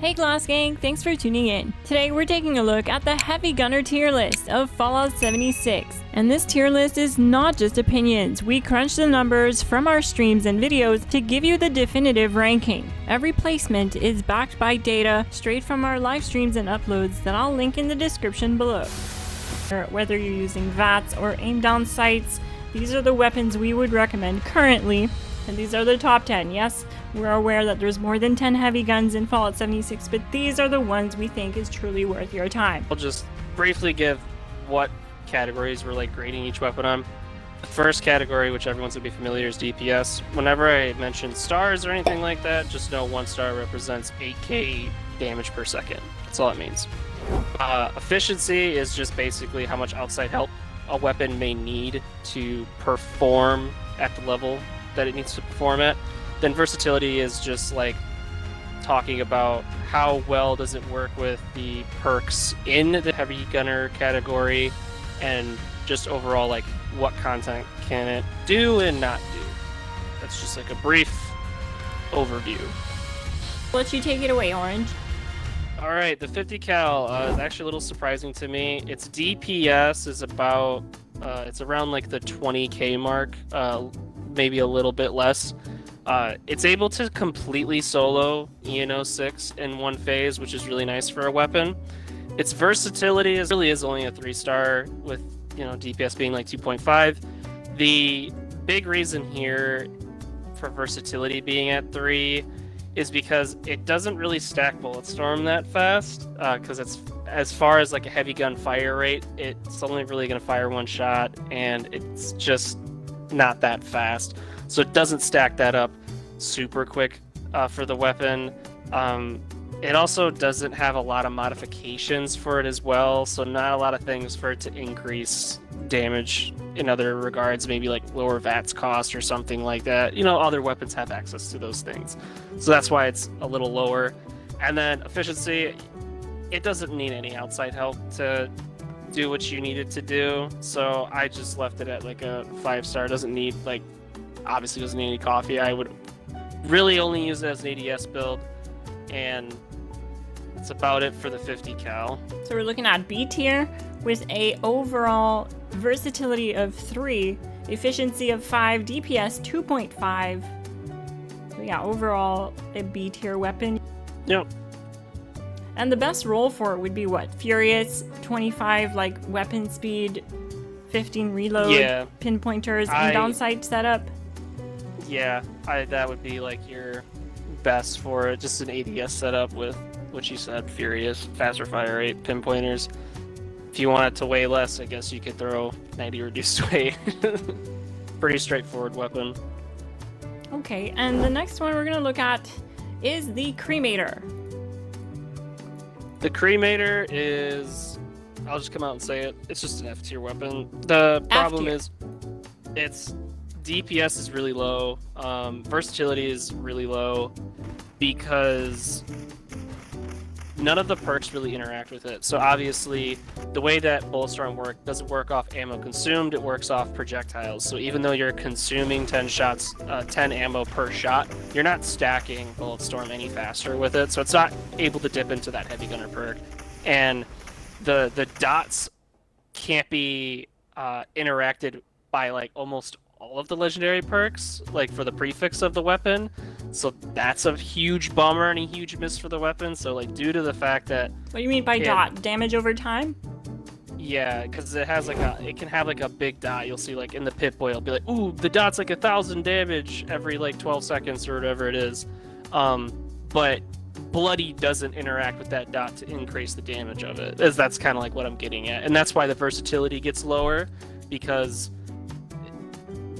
Hey Glass Gang, thanks for tuning in. Today we're taking a look at the Heavy Gunner tier list of Fallout 76. And this tier list is not just opinions. We crunch the numbers from our streams and videos to give you the definitive ranking. Every placement is backed by data straight from our live streams and uploads that I'll link in the description below. Whether you're using VATS or aim down sights, these are the weapons we would recommend currently. And these are the top 10. Yes, we're aware that there's more than 10 heavy guns in Fallout 76, but these are the ones we think is truly worth your time. I'll just briefly give what categories we're grading each weapon on. The first category, which everyone's gonna be familiar, is DPS. Whenever I mention stars or anything like that, just know 1 star represents 8k damage per second. That's all it means. Efficiency is just basically how much outside help a weapon may need to perform at the level that it needs to perform at. Then versatility is just talking about how well does it work with the perks in the heavy gunner category, and just overall what content can it do and not do. That's just a brief overview. Let you take it away, Orange. All right, the 50 cal is actually a little surprising to me. Its DPS is about it's around the 20k mark, maybe a little bit less. It's able to completely solo EN06 in one phase, which is really nice for a weapon. Its versatility really is only a 3-star, with DPS being 2.5. The big reason here for versatility being at 3 is because it doesn't really stack Bulletstorm that fast, because it's, as far as a heavy gun fire rate, it's only really going to fire 1 shot, and it's just not that fast. So it doesn't stack that up super quick for the weapon. It also doesn't have a lot of modifications for it as well, so not a lot of things for it to increase damage in other regards, maybe lower VATS cost or something like that. Other weapons have access to those things. So that's why it's a little lower. And then efficiency, it doesn't need any outside help to do what you need it to do. So I just left it at a 5-star. Doesn't need obviously doesn't need any coffee. I would really only use it as an ADS build, and that's about it for the 50 cal. So we're looking at B tier with a overall versatility of 3, efficiency of 5, DPS 2.5. So yeah, overall a B tier weapon. Yep. And the best roll for it would be what? Furious, 25 weapon speed, 15 reload, yeah, pinpointers, and downsight setup. Yeah, that would be your best for it. Just an ADS setup with what you said, Furious, faster fire rate, pinpointers. If you want it to weigh less, I guess you could throw 90 reduced weight. Pretty straightforward weapon. Okay, and the next one we're going to look at is the Cremator. The Cremator is, I'll just come out and say it, it's just an F tier weapon. The problem is its DPS is really low, versatility is really low, because none of the perks really interact with it. So obviously, the way that Bulletstorm doesn't work off ammo consumed, it works off projectiles. So even though you're consuming 10 shots, 10 ammo per shot, you're not stacking Bulletstorm any faster with it. So it's not able to dip into that heavy gunner perk. And the dots can't be interacted by almost all of the legendary perks, for the prefix of the weapon. So that's a huge bummer and a huge miss for the weapon. So due to the fact that... What do you mean by dot? Damage over time? Yeah, because it has it can have a big dot. You'll see in the Pip-Boy, it'll be ooh, the dot's 1,000 damage every 12 seconds or whatever it is. But Bloody doesn't interact with that dot to increase the damage of it. That's kind of what I'm getting at. And that's why the versatility gets lower, because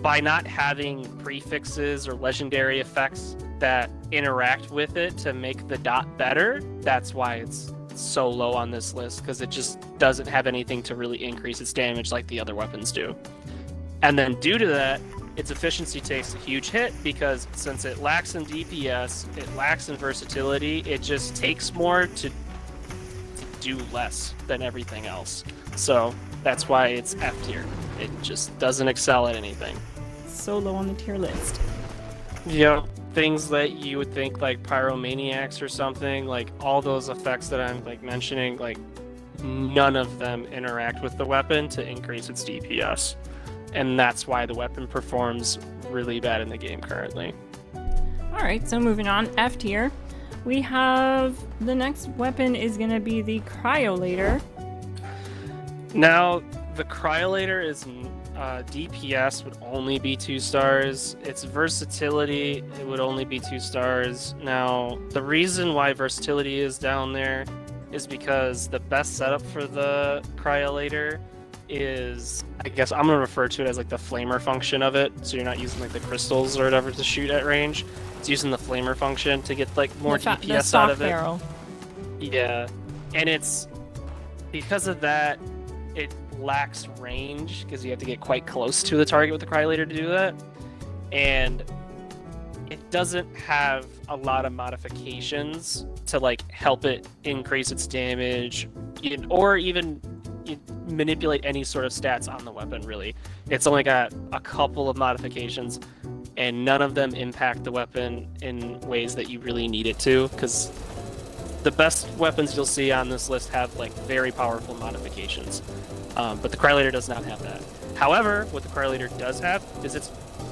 by not having prefixes or legendary effects that interact with it to make the dot better, that's why it's so low on this list, because it just doesn't have anything to really increase its damage like the other weapons do. And then due to that, its efficiency takes a huge hit, because since it lacks in DPS, it lacks in versatility, it just takes more to do less than everything else. So that's why it's F tier. It just doesn't excel at anything. So low on the tier list. Yeah, things that you would think like pyromaniacs or something, like all those effects that I'm like mentioning, like none of them interact with the weapon to increase its DPS. And that's why the weapon performs really bad in the game currently. Alright, so moving on, F tier. We have the next weapon is going to be the Cryolator. Now, the Cryolator is DPS would only be 2 stars. Its versatility, it would only be 2 stars. Now, the reason why versatility is down there is because the best setup for the Cryolator is, I guess I'm going to refer to it as like the flamer function of it. So you're not using like the crystals or whatever to shoot at range. It's using the flamer function to get like more DPS out of it. Barrel. Yeah, and it's because of that, it lacks range because you have to get quite close to the target with the Cryolator to do that, and it doesn't have a lot of modifications to like help it increase its damage or even manipulate any sort of stats on the weapon. Really, it's only got a couple of modifications, and none of them impact the weapon in ways that you really need it to, because the best weapons you'll see on this list have like very powerful modifications, but the Cryolator does not have that. However, what the Cryolator does have is it's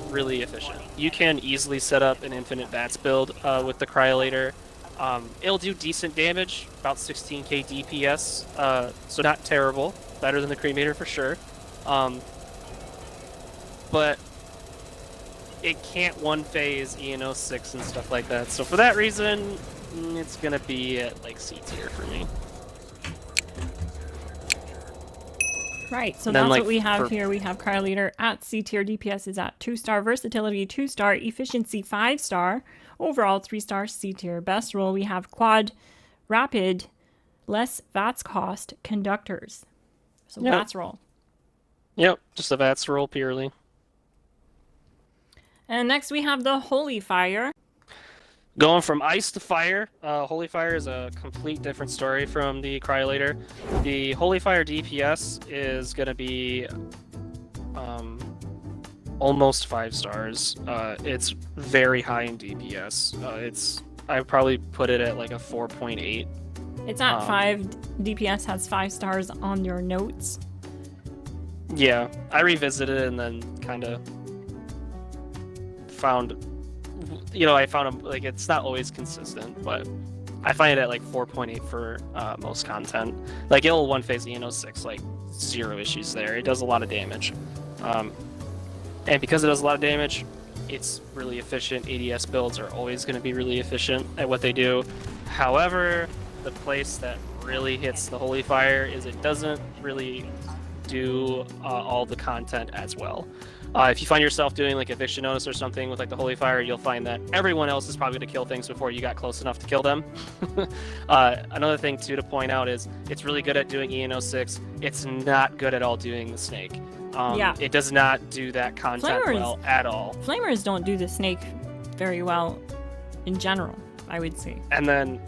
really efficient. You can easily set up an infinite VATS build with the Cryolator. It'll do decent damage, about 16k DPS, so not terrible. Better than the Cremator for sure. But it can't one-phase EN06 and stuff like that. So for that reason, it's gonna be at like C tier for me. Right, so that's what we have here. We have Cryolator at C tier. DPS is at 2-star, versatility 2-star, efficiency 5-star, overall 3-star, C tier. Best roll we have quad, rapid, less VATS cost, conductors. So yep. VATS roll. Yep, just a VATS roll purely. And next we have the Holy Fire. Going from ice to fire, Holy Fire is a complete different story from the Cryolator. The Holy Fire DPS is going to be almost 5 stars. It's very high in DPS. I probably put it at like a 4.8. It's at 5. DPS has 5 stars on your notes. Yeah, I revisited it and then kind of found, I found like it's not always consistent, but I find it at like 4.8 for most content. Like it'll one-phase EN06, like 0 issues there. It does a lot of damage. And because it does a lot of damage, it's really efficient. ADS builds are always going to be really efficient at what they do. However, the place that really hits the Holy Fire is it doesn't really do all the content as well. If you find yourself doing like eviction notice or something with like the Holy Fire, you'll find that everyone else is probably going to kill things before you got close enough to kill them. Another thing too to point out is it's really good at doing EN06. It's not good at all doing the snake. It does not do that content well at all. Flamers don't do the snake very well in general, I would say. And then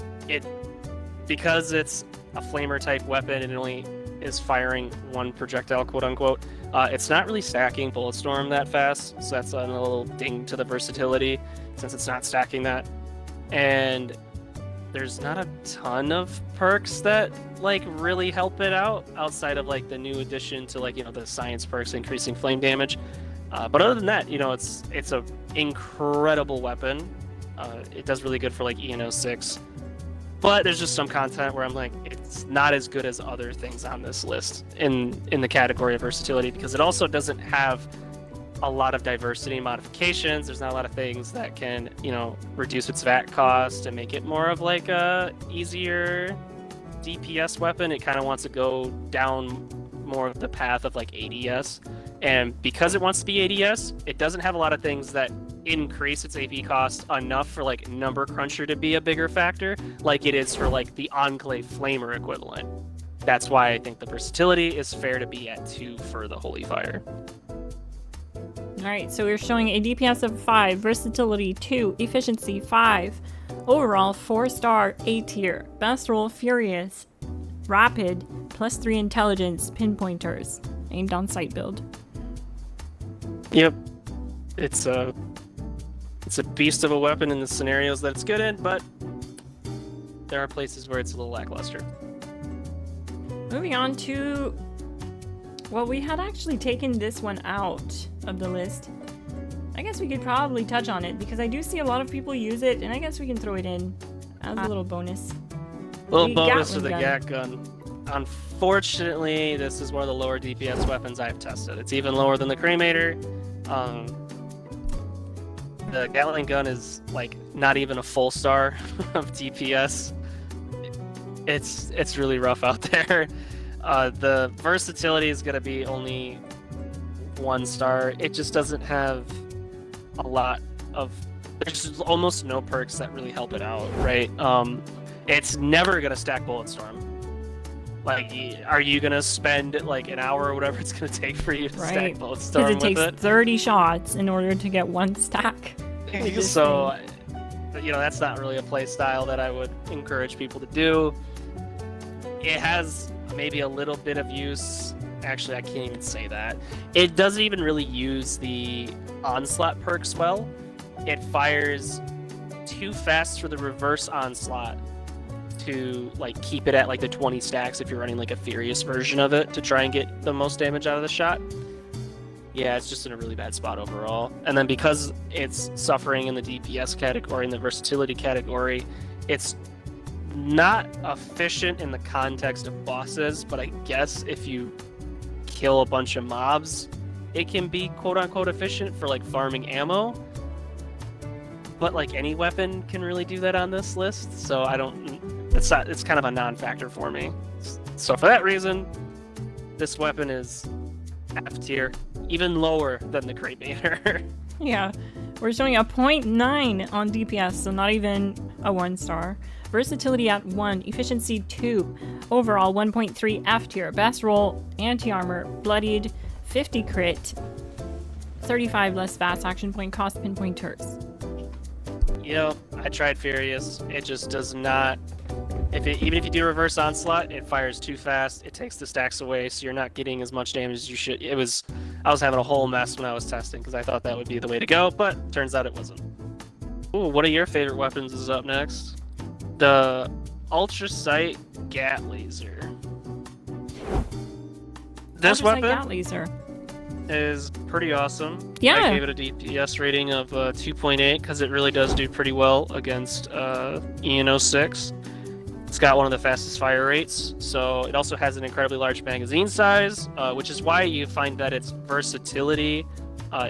because it's a flamer type weapon and it only is firing one projectile, quote unquote, it's not really stacking Bulletstorm that fast, so that's a little ding to the versatility since it's not stacking that. And there's not a ton of perks that like really help it out outside of like the new addition to like the science perks increasing flame damage. But other than that, it's a incredible weapon. It does really good for like EN06. But there's just some content where I'm like, it's not as good as other things on this list in the category of versatility, because it also doesn't have a lot of diversity modifications. There's not a lot of things that can, reduce its VAT cost and make it more of like a easier DPS weapon. It kind of wants to go down more of the path of like ADS. And because it wants to be ADS, it doesn't have a lot of things that increase its AP cost enough for like Number Cruncher to be a bigger factor, like it is for like the Enclave Flamer equivalent. That's why I think the versatility is fair to be at 2 for the Holy Fire. Alright, so we're showing a DPS of 5, versatility 2, efficiency 5, overall 4-star, A tier. Best roll Furious, rapid, +3 intelligence, pinpointers, aimed on sight build. Yep, it's It's a beast of a weapon in the scenarios that it's good in, but there are places where it's a little lackluster. Moving on to... Well, we had actually taken this one out of the list. I guess we could probably touch on it because I do see a lot of people use it, and I guess we can throw it in as a little bonus. Little bonus to the Gat Gun. Unfortunately, this is one of the lower DPS weapons I've tested. It's even lower than the Cremator. The Gatling Gun is like not even a full star of DPS. It's really rough out there. The versatility is gonna be only 1 star. It just doesn't have a lot of. There's almost no perks that really help it out, right? It's never gonna stack Bullet Storm. Like, are you gonna spend like an hour or whatever it's gonna take for you to stack Bullet Storm with it? Because it takes 30 shots in order to get 1 stack. So, you know, that's not really a play style that I would encourage people to do. It has maybe a little bit of use. Actually, I can't even say that. It doesn't even really use the onslaught perks well. It fires too fast for the reverse onslaught to like keep it at like the 20 stacks if you're running like a furious version of it to try and get the most damage out of the shot. Yeah, it's just in a really bad spot overall. And then because it's suffering in the DPS category, in the versatility category, it's not efficient in the context of bosses, but I guess if you kill a bunch of mobs, it can be quote-unquote efficient for like farming ammo. But like any weapon can really do that on this list, so it's kind of a non-factor for me. So for that reason, this weapon is F tier, even lower than the Cremator. Yeah, we're showing a 0.9 on DPS, so not even a 1 star. Versatility at 1, efficiency 2, overall 1.3 F tier, best roll, anti-armor, bloodied, 50 crit, 35 less VATS action point cost pinpointers. You know, I tried Furious. It just does not. Even if you do reverse onslaught, it fires too fast. It takes the stacks away, so you're not getting as much damage as you should. I was having a whole mess when I was testing because I thought that would be the way to go, but turns out it wasn't. Ooh, one of your favorite weapons is up next. The Ultracite Gat Laser. This weapon Gat Laser is pretty awesome. Yeah. I gave it a DPS rating of 2.8 because it really does do pretty well against EN06. It's got one of the fastest fire rates, so it also has an incredibly large magazine size, which is why you find that its versatility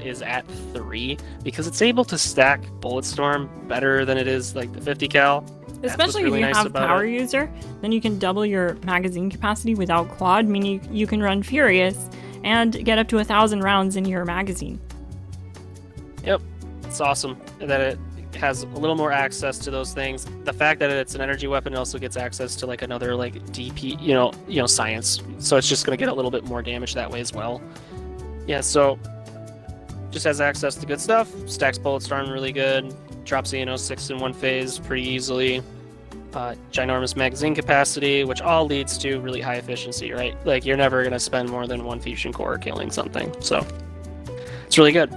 is at 3, because it's able to stack Bulletstorm better than it is like the 50 cal. Especially really if you have Power User, then you can double your magazine capacity without Quad, meaning you can run Furious and get up to 1,000 rounds in your magazine. Yep, it's awesome that it has a little more access to those things. The fact that it's an energy weapon, it also gets access to like another like DP, you know, science. So it's just going to get a little bit more damage that way as well. Yeah, so just has access to good stuff. Stacks Bulletstorm really good. Drops EN06 in one phase pretty easily. Ginormous magazine capacity, which all leads to really high efficiency, right? Like you're never going to spend more than 1 fusion core killing something. So it's really good.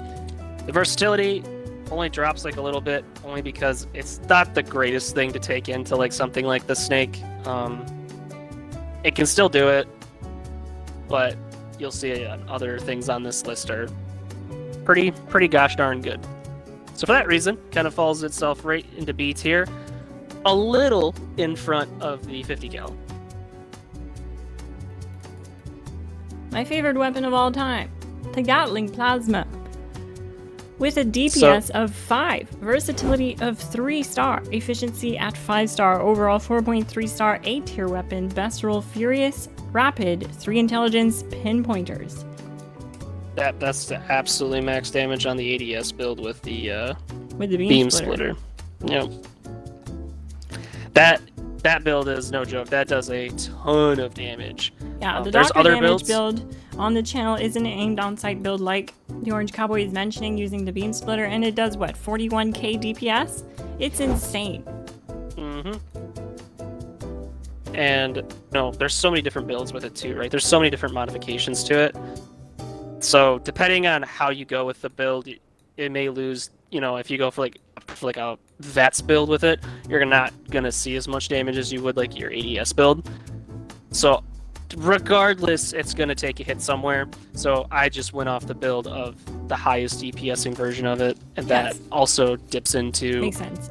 The versatility only drops like a little bit, only because it's not the greatest thing to take into like something like the Snake. It can still do it, but you'll see other things on this list are pretty gosh darn good. So for that reason, kind of falls itself right into B tier, a little in front of the 50 cal. My favorite weapon of all time, the Gatling Plasma. With a DPS of 5, versatility of 3 star, efficiency at 5 star, overall 4.3 star, 8 tier weapon, best roll Furious, rapid, 3 intelligence, pinpointers. That's the absolutely max damage on the ADS build with the beam splitter. Yep. That build is no joke. That does a ton of damage. Yeah, the there's Doctor other Damage builds build on the channel is an aimed on-site build like the Orange Cowboy is mentioning using the beam splitter, and it does what, 41k DPS? It's insane. Mm-hmm. And there's so many different builds with it too, right? There's so many different modifications to it. So depending on how you go with the build, it may lose you know, if you go for like a VATS build with it, you're not gonna see as much damage as you would like your ADS build. So regardless, it's gonna take a hit somewhere. So I just went off the build of the highest DPSing version of it, and that also dips into Makes sense.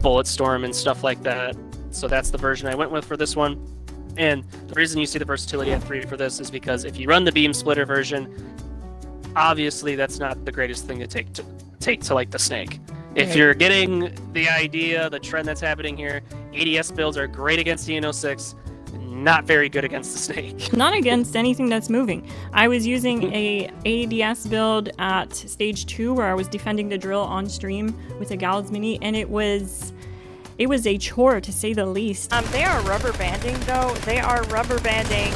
Bullet Storm and stuff like that. So that's the version I went with for this one. And the reason you see the versatility at 3 for this is because if you run the Beam Splitter version, obviously that's not the greatest thing to take to like the snake. If you're getting the idea, the trend that's happening here, ADS builds are great against the N06, not very good against the snake. Not against anything that's moving. I was using a ADS build at stage 2 where I was defending the drill on stream with a Gauss Mini, and it was a chore to say the least. They are rubber banding though. They are rubber banding.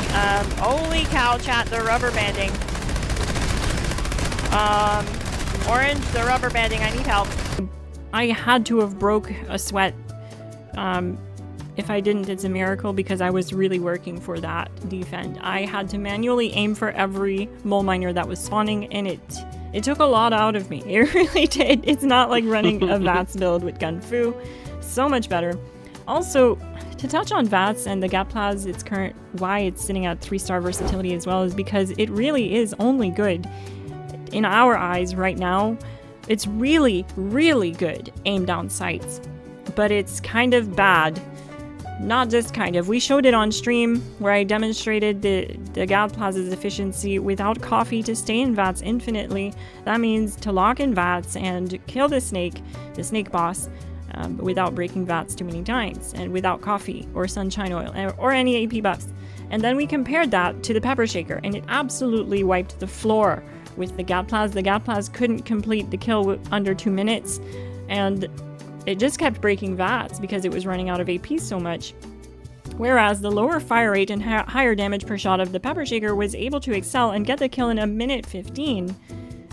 Holy cow, chat, they're rubber banding. Orange, they're rubber banding. I need help. I had to have broke a sweat. If I didn't, it's a miracle because I was really working for that defend. I had to manually aim for every mole miner that was spawning, and it took a lot out of me. It really did. It's not like running a VATS build with Gun Fu. So much better. Also, to touch on VATS and the Gatling, why it's sitting at 3-star versatility as well is because it really is only good in our eyes right now. It's really, really good aim down sights, but it's kind of bad. Not just kind of. We showed it on stream where I demonstrated the Gatling efficiency without coffee to stay in VATS infinitely. That means to lock in VATS and kill the snake boss, without breaking VATS too many times, and without coffee or sunshine oil or any AP buffs. And then we compared that to the pepper shaker, and it absolutely wiped the floor with the Gatling. The Gatling couldn't complete the kill under 2 minutes, and it just kept breaking VATS because it was running out of AP so much. Whereas the lower fire rate and higher damage per shot of the pepper shaker was able to excel and get the kill in 1:15,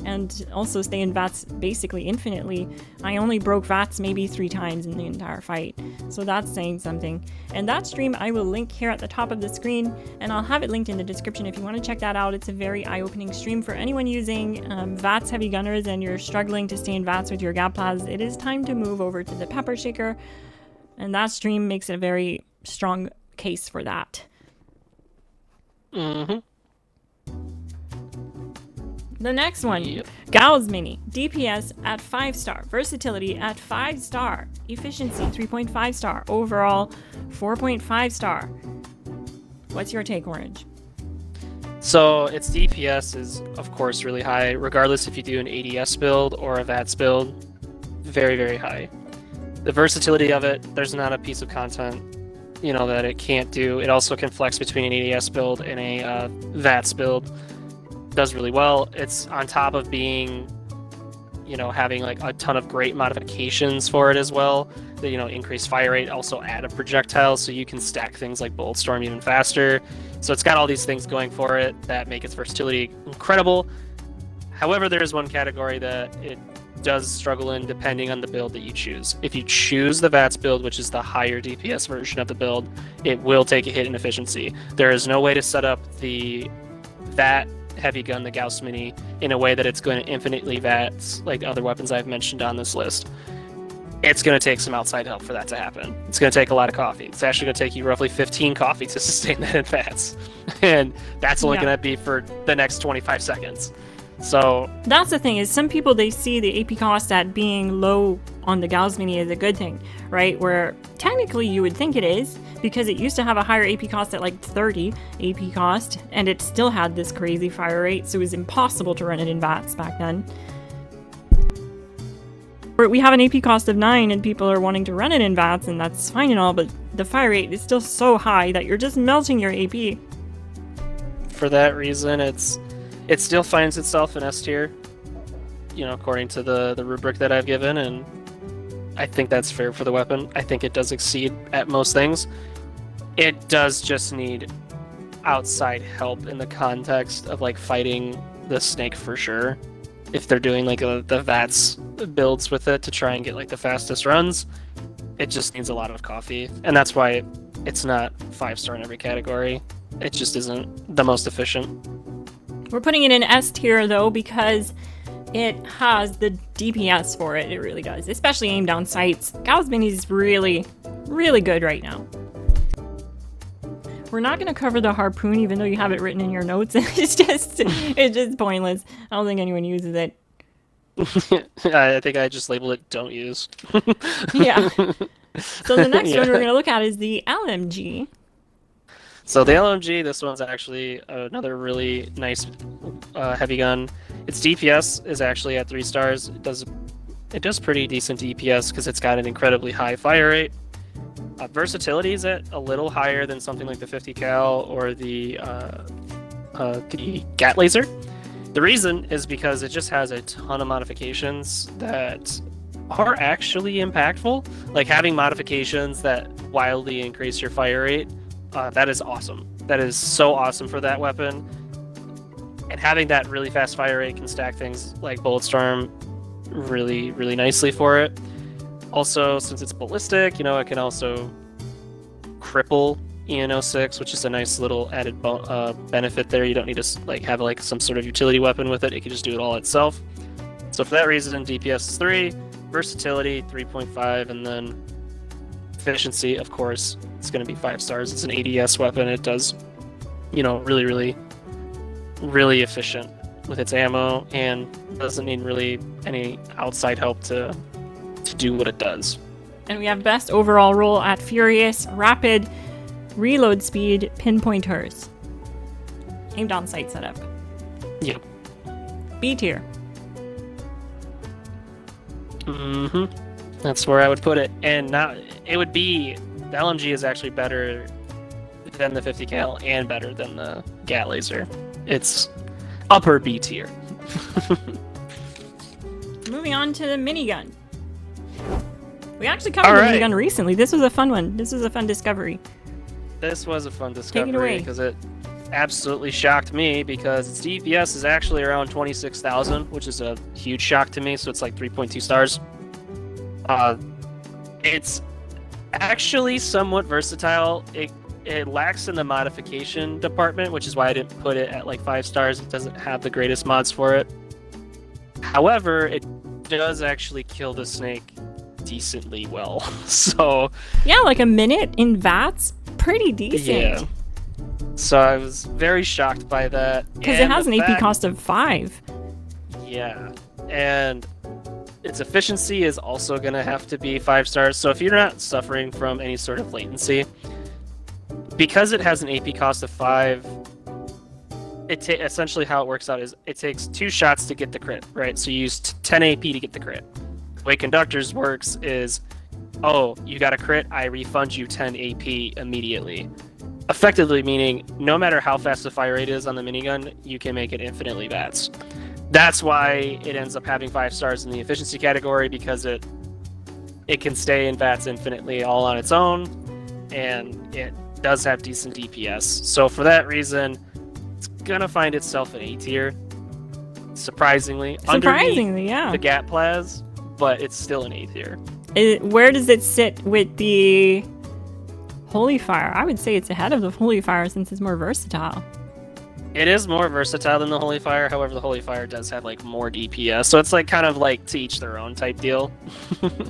and also stay in VATS basically infinitely. I only broke VATS maybe 3 times in the entire fight, so that's saying something. And that stream I will link here at the top of the screen, and I'll have it linked in the description if you want to check that out. It's a very eye-opening stream for anyone using VATS heavy gunners and you're struggling to stay in VATS with your Gatling. It is time to move over to the pepper shaker, and that stream makes a very strong case for that. The next one, Gauss Mini, DPS at 5-star, versatility at 5-star, efficiency 3.5-star, overall 4.5-star. What's your take, Orange? So its DPS is of course really high, regardless if you do an ADS build or a VATS build. Very, very high. The versatility of it, there's not a piece of content, you know, that it can't do. It also can flex between an ADS build and a VATS build. Does really well. It's on top of being, you know, having like a ton of great modifications for it as well. The, you know, increased fire rate, also add a projectile, so you can stack things like Bullet Storm even faster. So it's got all these things going for it that make its versatility incredible. However, there is one category that it does struggle in depending on the build that you choose. If you choose the VATS build, which is the higher DPS version of the build, it will take a hit in efficiency. There is no way to set up that heavy gun, the Gauss Mini, in a way that it's going to infinitely VATS like other weapons I've mentioned on this list. It's going to take some outside help for that to happen. It's going to take a lot of coffee. It's actually going to take you roughly 15 coffee to sustain that in VATS. And that's only going to be for the next 25 seconds. So that's the thing, is some people, they see the AP cost at being low on the Gauss Mini as a good thing, right? Where technically you would think it is, because it used to have a higher AP cost at like 30 AP cost, and it still had this crazy fire rate, so it was impossible to run it in VATS back then. We have an AP cost of 9 and people are wanting to run it in VATS, and that's fine and all, but the fire rate is still so high that you're just melting your AP. For that reason, it still finds itself in S tier, you know, according to the rubric that I've given, and I think that's fair for the weapon. I think it does exceed at most things. It does just need outside help in the context of like fighting the snake for sure. If they're doing like the VATS builds with it to try and get like the fastest runs, it just needs a lot of coffee, and that's why it's not 5-star in every category. It just isn't the most efficient. We're putting it in S tier though because It has the DPS for it. It really does, especially aim down sights. Gauss Mini is really, really good right now. We're not going to cover the Harpoon, even though you have it written in your notes. It's just pointless. I don't think anyone uses it. I think I just labeled it "don't use." Yeah. So the next one we're going to look at is the LMG. So the LMG, this one's actually another really nice heavy gun. Its DPS is actually at 3 stars. It does pretty decent DPS because it's got an incredibly high fire rate. Versatility is at a little higher than something like the 50 cal or the Gat Laser. The reason is because it just has a ton of modifications that are actually impactful. Like having modifications that wildly increase your fire rate. That is awesome. That is so awesome for that weapon. And having that really fast fire rate can stack things like Bulletstorm really, really nicely for it. Also, since it's ballistic, it can also cripple EN06, which is a nice little added benefit there. You don't need to have some sort of utility weapon with it. It can just do it all itself. So for that reason, DPS is 3, versatility 3.5, and then efficiency, of course, it's going to be 5 stars. It's an ADS weapon. It does, really, really, really efficient with its ammo and doesn't need really any outside help to do what it does. And we have best overall roll at Furious, Rapid, Reload Speed, Pinpointers. Aim down sight setup. Yep. B tier. That's where I would put it. And now it would be, the LMG is actually better than the 50 cal and better than the Gat Laser. It's upper B tier. Moving on to the Minigun. We actually covered the Minigun recently. This was a fun one. This was a fun discovery. This was a fun discovery because it absolutely shocked me because its DPS is actually around 26,000, which is a huge shock to me. So it's like 3.2 stars. It's actually somewhat versatile. It lacks in the modification department, which is why I didn't put it at like 5 stars. It doesn't have the greatest mods for it. However, it does actually kill the snake decently well. So yeah, like a minute in VATS, pretty decent. Yeah. So I was very shocked by that. Because it has an AP cost of 5. Yeah. And its efficiency is also going to have to be 5 stars. So if you're not suffering from any sort of latency, because it has an AP cost of 5, essentially how it works out is it takes 2 shots to get the crit, right? So you use 10 AP to get the crit. The way Conductors works is, oh, you got a crit, I refund you 10 AP immediately. Effectively meaning, no matter how fast the fire rate is on the minigun, you can make it infinitely VATS. That's why it ends up having 5 stars in the efficiency category, because it can stay in VATS infinitely all on its own, and it does have decent DPS. So for that reason, it's gonna find itself in A tier. Surprisingly, yeah. The Gat Plas, but it's still an A tier. Where does it sit with the Holy Fire? I would say it's ahead of the Holy Fire since it's more versatile. It is more versatile than the Holy Fire. However, the Holy Fire does have like more DPS, so it's like kind of like to each their own type deal.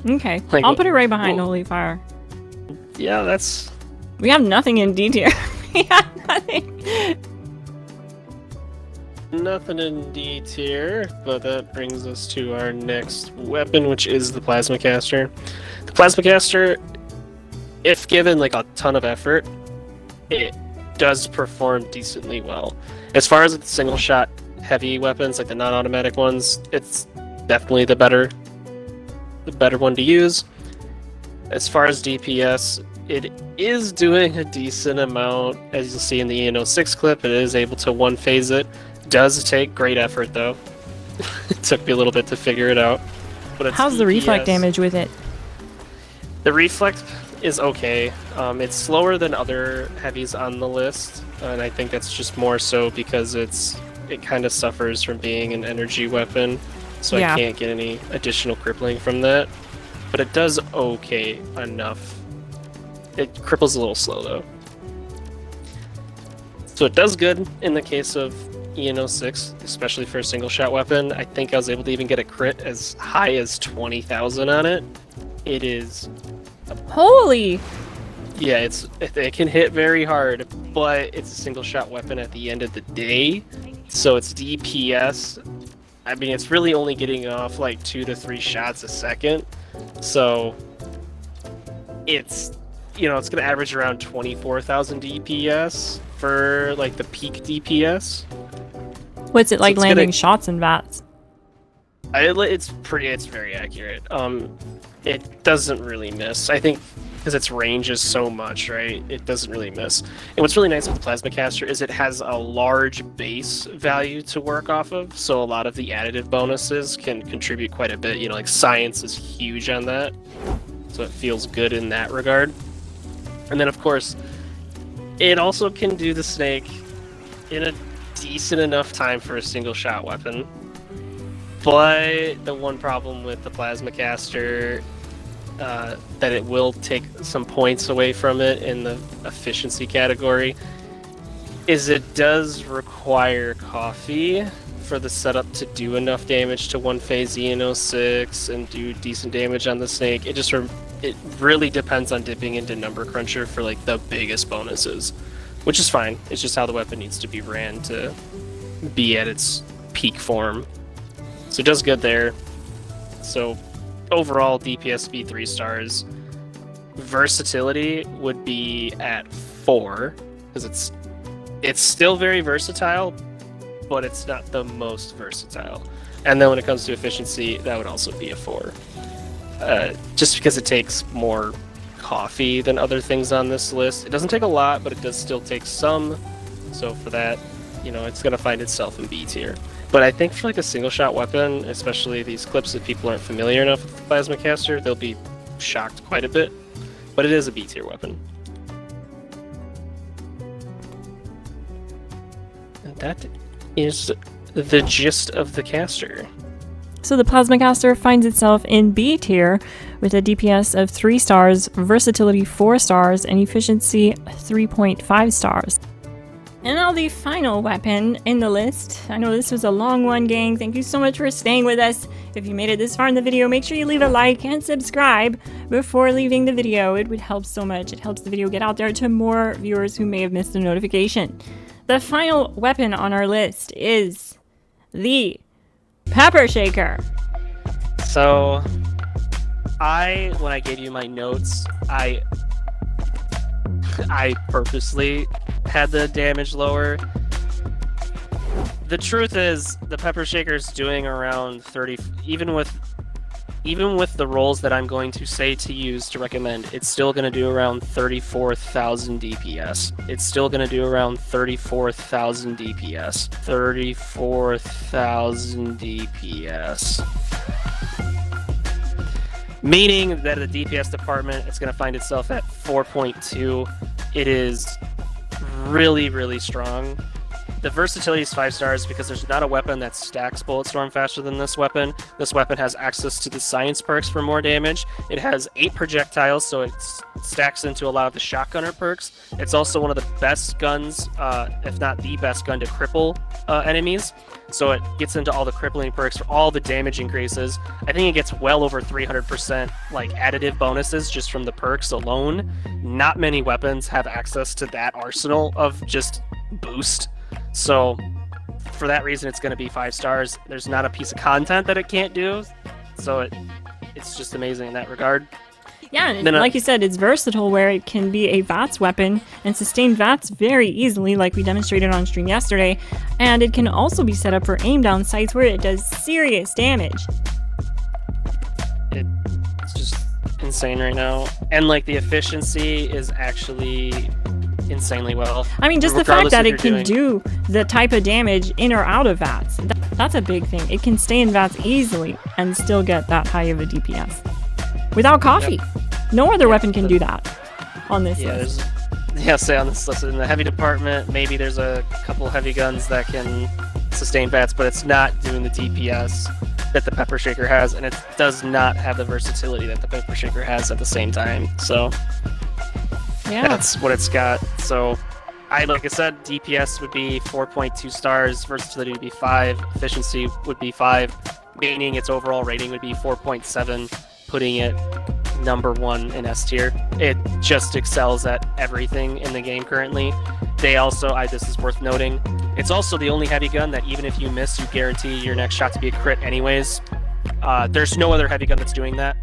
Okay, I'll put it right behind the Holy Fire. Yeah, that's. We have nothing in D tier. We have nothing. Nothing in D tier, but that brings us to our next weapon, which is the Plasma Caster. The Plasma Caster, if given like a ton of effort, it does perform decently well. As far as the single shot heavy weapons, like the non-automatic ones, it's definitely the better one to use. As far as DPS, it is doing a decent amount. As you'll see in the EN06 clip, it is able to one-phase it. Does take great effort though. It took me a little bit to figure it out. But how's the reflect damage with it? The reflect is okay. It's slower than other heavies on the list, and I think that's just more so because it kind of suffers from being an energy weapon, so I can't get any additional crippling from that. But it does okay enough. It cripples a little slow though. So it does good in the case of EN06, especially for a single shot weapon. I think I was able to even get a crit as high as 20,000 on it. It is... Holy! Yeah, it can hit very hard, but it's a single shot weapon at the end of the day. So its DPS, I mean, it's really only getting off like 2 to 3 shots a second. So it's, it's going to average around 24,000 DPS for like the peak DPS. What's it like it's landing gonna- shots in VATS? It's very accurate. It doesn't really miss. I think because its range is so much, right? It doesn't really miss. And what's really nice with the Plasma Caster is it has a large base value to work off of, so a lot of the additive bonuses can contribute quite a bit. Like science is huge on that, so it feels good in that regard. And then, of course, it also can do the snake in a decent enough time for a single shot weapon. But the one problem with the Plasma Caster, that it will take some points away from it in the efficiency category, is it does require coffee for the setup to do enough damage to one phase EN06 and do decent damage on the snake. It really depends on dipping into Number Cruncher for like the biggest bonuses, which is fine. It's just how the weapon needs to be ran to be at its peak form. So it does good there. So overall DPS speed 3 stars. Versatility would be at 4 because it's still very versatile, but it's not the most versatile. And then when it comes to efficiency, that would also be a 4. Just because it takes more coffee than other things on this list. It doesn't take a lot, but it does still take some. So for that, it's going to find itself in B tier. But I think for like a single shot weapon, especially these clips that people aren't familiar enough with the Plasma Caster, they'll be shocked quite a bit. But it is a B tier weapon. And that is the gist of the caster. So the Plasma Caster finds itself in B tier with a DPS of 3 stars, versatility 4 stars, and efficiency 3.5 stars. And now the final weapon in the list. I know this was a long one, gang. Thank you so much for staying with us. If you made it this far in the video, make sure you leave a like and subscribe before leaving the video. It would help so much. It helps the video get out there to more viewers who may have missed a notification. The final weapon on our list is the Pepper Shaker. So, when I gave you my notes, I purposely had the damage lower. The truth is, the Pepper Shaker's doing around 30, even with the rolls that I'm going to say to use to recommend, it's still going to do around 34,000 DPS. It's still going to do around 34,000 DPS. 34,000 DPS. Meaning that at the DPS department, it's going to find itself at 4.2. It is really, really strong. The versatility is 5 stars because there's not a weapon that stacks Bullet Storm faster than this weapon. This weapon has access to the science perks for more damage. It has 8 projectiles, so it stacks into a lot of the shotgunner perks. It's also one of the best guns, if not the best gun to cripple enemies. So it gets into all the crippling perks for all the damage increases. I think it gets well over 300% like additive bonuses just from the perks alone. Not many weapons have access to that arsenal of just boost. So for that reason, it's going to be 5 stars. There's not a piece of content that it can't do. So it's just amazing in that regard. Yeah, and like you said, it's versatile where it can be a VATS weapon and sustain VATS very easily, like we demonstrated on stream yesterday. And it can also be set up for aim down sites where it does serious damage. It's just insane right now. And like the efficiency is actually insanely well. I mean, just the fact that it can do the type of damage in or out of VATS, that's a big thing. It can stay in VATS easily and still get that high of a DPS. Without coffee. Yep. No other weapon can do that on this list. Say on this list. In the heavy department, maybe there's a couple heavy guns that can sustain VATS, but it's not doing the DPS that the Pepper Shaker has, and it does not have the versatility that the Pepper Shaker has at the same time. So yeah, that's what it's got. So like I said, DPS would be 4.2 stars, versatility would be 5, efficiency would be 5, meaning its overall rating would be 4.7, putting it number 1 in S tier. It just excels at everything in the game currently. They also, this is worth noting, it's also the only heavy gun that even if you miss, you guarantee your next shot to be a crit anyways. There's no other heavy gun that's doing that.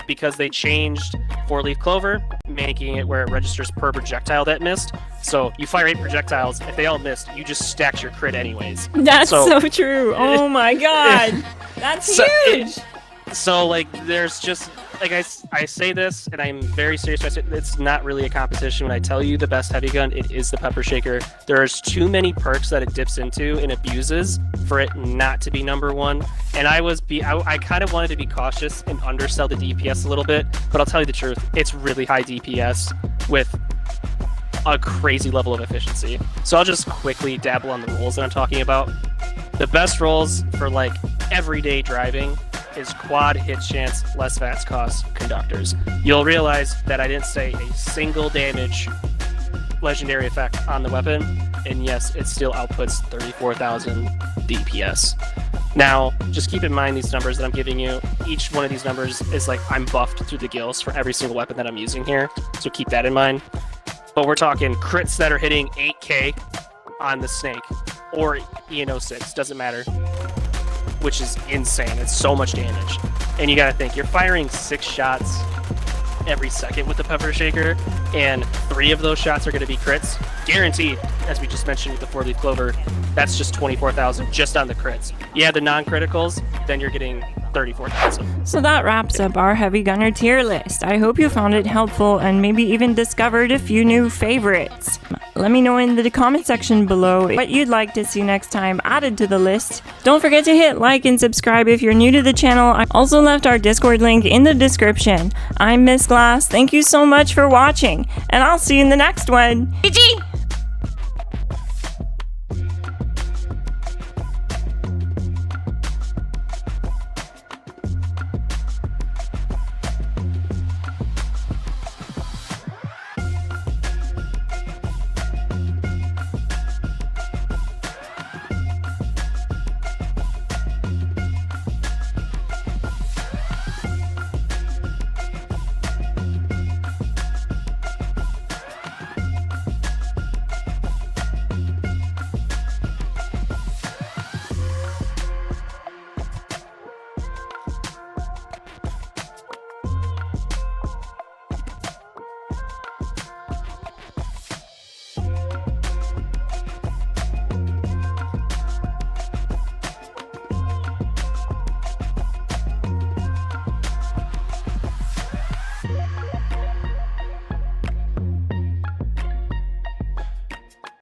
Because they changed 4-leaf clover, making it where it registers per projectile that missed. So you fire 8 projectiles, if they all missed, you just stacked your crit anyways. That's so true. Oh my god. That's huge. So like, there's just, like I say this, and I'm very serious. It's not really a competition. When I tell you the best heavy gun, it is the pepper shaker. There's too many perks that it dips into and abuses for it not to be number 1. And I kind of wanted to be cautious and undersell the DPS a little bit, but I'll tell you the truth, it's really high DPS with a crazy level of efficiency. So I'll just quickly dabble on the rolls that I'm talking about. The best rolls for like everyday driving is quad, hit chance, less VATS cost, conductors. You'll realize that I didn't say a single damage legendary effect on the weapon, and yes, it still outputs 34,000 DPS. Now, just keep in mind these numbers that I'm giving you. Each one of these numbers is like I'm buffed through the gills for every single weapon that I'm using here, so keep that in mind. But we're talking crits that are hitting 8k on the snake, or EN06, doesn't matter, which is insane. It's so much damage. And you gotta think, you're firing 6 shots every second with the pepper shaker, and 3 of those shots are gonna be crits. Guaranteed, as we just mentioned with the 4-leaf clover, that's just 24,000 just on the crits. You add the non-criticals, then you're getting 34,000. So that wraps up our heavy gunner tier list. I hope you found it helpful and maybe even discovered a few new favorites. Let me know in the comment section below what you'd like to see next time added to the list. Don't forget to hit like and subscribe if you're new to the channel. I also left our Discord link in the description. I'm Miss Glass. Thank you so much for watching, and I'll see you in the next one. GG!